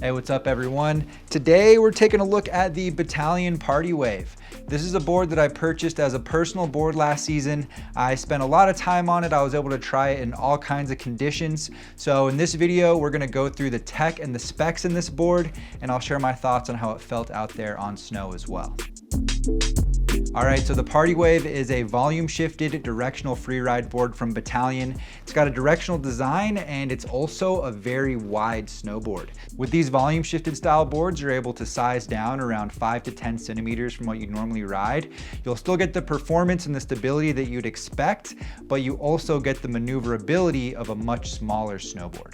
Hey, what's up everyone? Today we're taking a look at the Bataleon Party Wave. This is a board that I purchased as a personal board last season. I spent a lot of time on it. I was able to try it in all kinds of conditions. So in this video, we're gonna go through the tech and the specs in this board, and I'll share my thoughts on how it felt out there on snow as well. All right, so the Party Wave is a volume shifted directional freeride board from Bataleon. It's got a directional design and it's also a very wide snowboard. With these volume shifted style boards, you're able to size down around 5 to 10 centimeters from what you normally ride. You'll still get the performance and the stability that you'd expect, but you also get the maneuverability of a much smaller snowboard.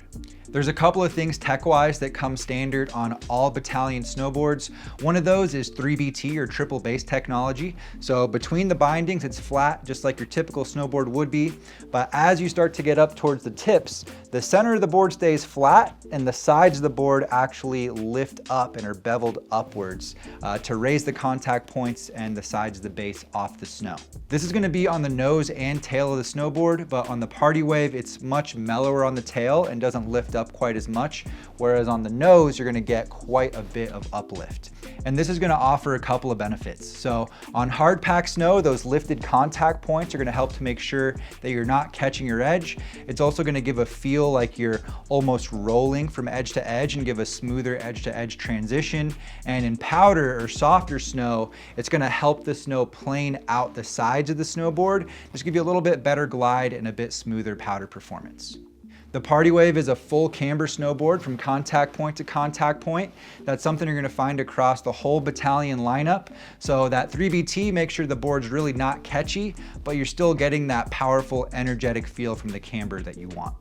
There's a couple of things tech-wise that come standard on all Bataleon snowboards. One of those is 3BT or triple base technology. So between the bindings, it's flat, just like your typical snowboard would be. But as you start to get up towards the tips, the center of the board stays flat and the sides of the board actually lift up and are beveled upwards to raise the contact points and the sides of the base off the snow. This is gonna be on the nose and tail of the snowboard, but on the Party Wave, it's much mellower on the tail and doesn't lift up quite as much, whereas on the nose you're going to get quite a bit of uplift. And this is going to offer a couple of benefits. So on hard packed snow, those lifted contact points are going to help to make sure that you're not catching your edge. It's also going to give a feel like you're almost rolling from edge to edge and give a smoother edge to edge transition. And in powder or softer snow, it's going to help the snow plane out the sides of the snowboard, just give you a little bit better glide and a bit smoother powder performance. The Party Wave is a full camber snowboard from contact point to contact point. That's something you're gonna find across the whole Bataleon lineup. So that 3BT makes sure the board's really not catchy, but you're still getting that powerful, energetic feel from the camber that you want.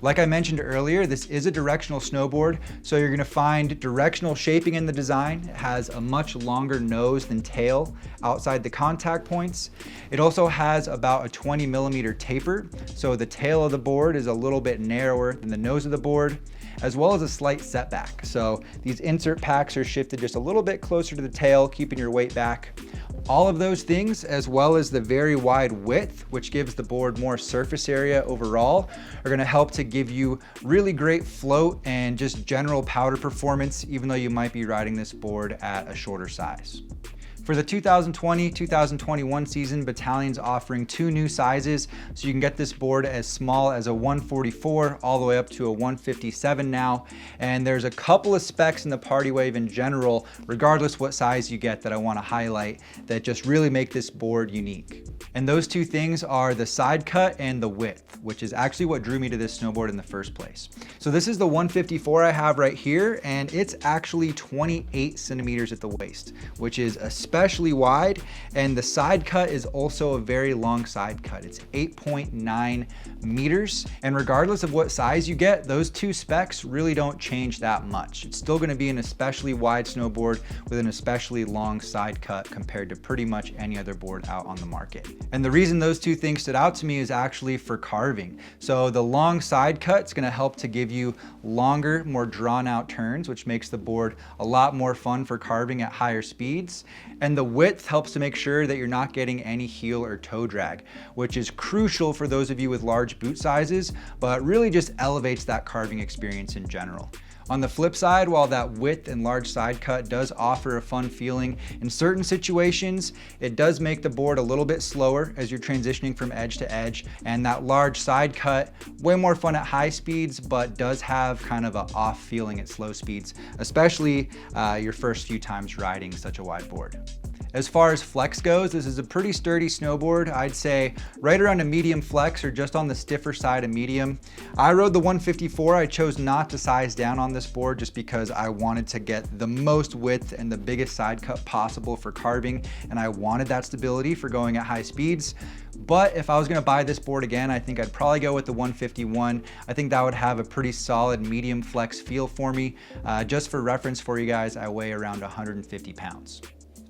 Like I mentioned earlier, this is a directional snowboard, so you're gonna find directional shaping in the design. It has a much longer nose than tail outside the contact points. It also has about a 20 millimeter taper, so the tail of the board is a little bit narrower than the nose of the board, as well as a slight setback. So these insert packs are shifted just a little bit closer to the tail, keeping your weight back. All of those things, as well as the very wide width, which gives the board more surface area overall, are gonna help to give you really great float and just general powder performance, even though you might be riding this board at a shorter size. For the 2020-2021 season, Bataleon's offering 2 new sizes, so you can get this board as small as a 144 all the way up to a 157 now. And there's a couple of specs in the Party Wave in general, regardless what size you get, that I want to highlight that just really make this board unique. And those 2 things are the side cut and the width, which is actually what drew me to this snowboard in the first place. So this is the 154 I have right here, and it's actually 28 centimeters at the waist, which is especially wide, and the side cut is also a very long side cut. It's 8.9 meters, and regardless of what size you get, those 2 specs really don't change that much. It's still gonna be an especially wide snowboard with an especially long side cut compared to pretty much any other board out on the market. And the reason those 2 things stood out to me is actually for carving. So the long side cut is gonna help to give you longer, more drawn out turns, which makes the board a lot more fun for carving at higher speeds. And the width helps to make sure that you're not getting any heel or toe drag, which is crucial for those of you with large boot sizes, but really just elevates that carving experience in general. On the flip side, while that width and large side cut does offer a fun feeling, in certain situations, it does make the board a little bit slower as you're transitioning from edge to edge. And that large side cut, way more fun at high speeds, but does have kind of an off feeling at slow speeds, especially your first few times riding such a wide board. As far as flex goes, this is a pretty sturdy snowboard. I'd say right around a medium flex or just on the stiffer side of medium. I rode the 154. I chose not to size down on this board just because I wanted to get the most width and the biggest side cut possible for carving, and I wanted that stability for going at high speeds. But if I was gonna buy this board again, I think I'd probably go with the 151. I think that would have a pretty solid medium flex feel for me. Just for reference for you guys, I weigh around 150 pounds.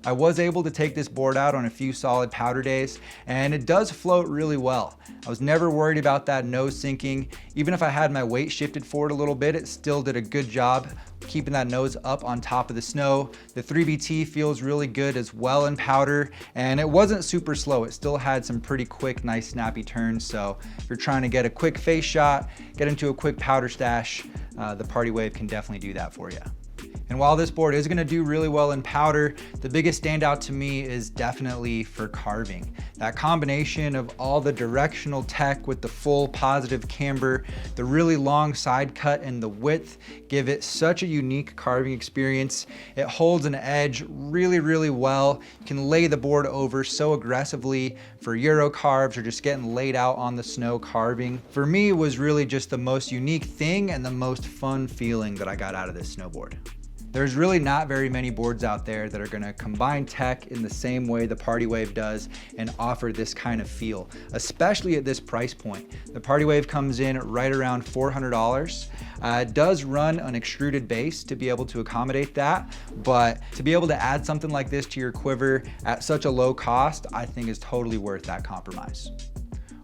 I was able to take this board out on a few solid powder days, and it does float really well. I was never worried about that nose sinking. Even if I had my weight shifted forward a little bit, it still did a good job keeping that nose up on top of the snow. The 3BT feels really good as well in powder, and it wasn't super slow. It still had some pretty quick, nice snappy turns. So if you're trying to get a quick face shot, get into a quick powder stash, the Party Wave can definitely do that for you. And while this board is gonna do really well in powder, the biggest standout to me is definitely for carving. That combination of all the directional tech with the full positive camber, the really long side cut and the width give it such a unique carving experience. It holds an edge really, really well. You can lay the board over so aggressively for Euro carves or just getting laid out on the snow carving. For me, it was really just the most unique thing and the most fun feeling that I got out of this snowboard. There's really not very many boards out there that are gonna combine tech in the same way the Party Wave does and offer this kind of feel, especially at this price point. The Party Wave comes in right around $400. It does run an extruded base to be able to accommodate that, but to be able to add something like this to your quiver at such a low cost, I think is totally worth that compromise.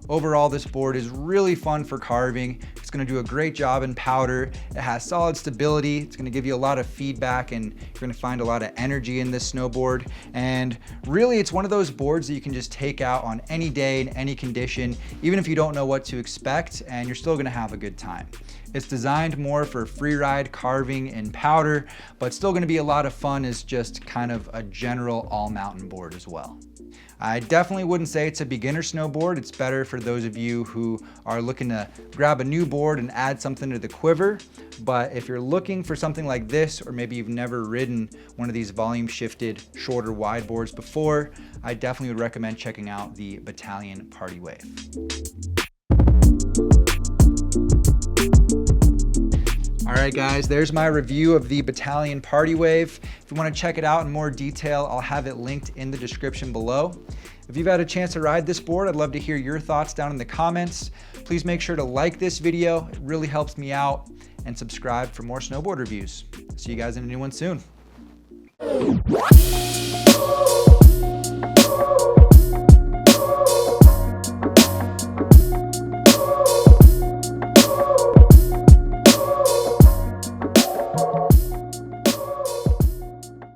Overall, this board is really fun for carving. It's gonna do a great job in powder. It has solid stability. It's gonna give you a lot of feedback and you're gonna find a lot of energy in this snowboard. And really, it's one of those boards that you can just take out on any day in any condition, even if you don't know what to expect, and you're still gonna have a good time. It's designed more for free ride carving and powder, but still gonna be a lot of fun as just kind of a general all mountain board as well. I definitely wouldn't say it's a beginner snowboard. It's better for those of you who are looking to grab a new board and add something to the quiver. But if you're looking for something like this, or maybe you've never ridden one of these volume shifted, shorter wide boards before, I definitely would recommend checking out the Bataleon Party Wave. All right, guys, there's my review of the Bataleon Party Wave. If you want to check it out in more detail, I'll have it linked in the description below. If you've had a chance to ride this board, I'd love to hear your thoughts down in the comments. Please make sure to like this video. It really helps me out, and subscribe for more snowboard reviews. See you guys in a new one soon.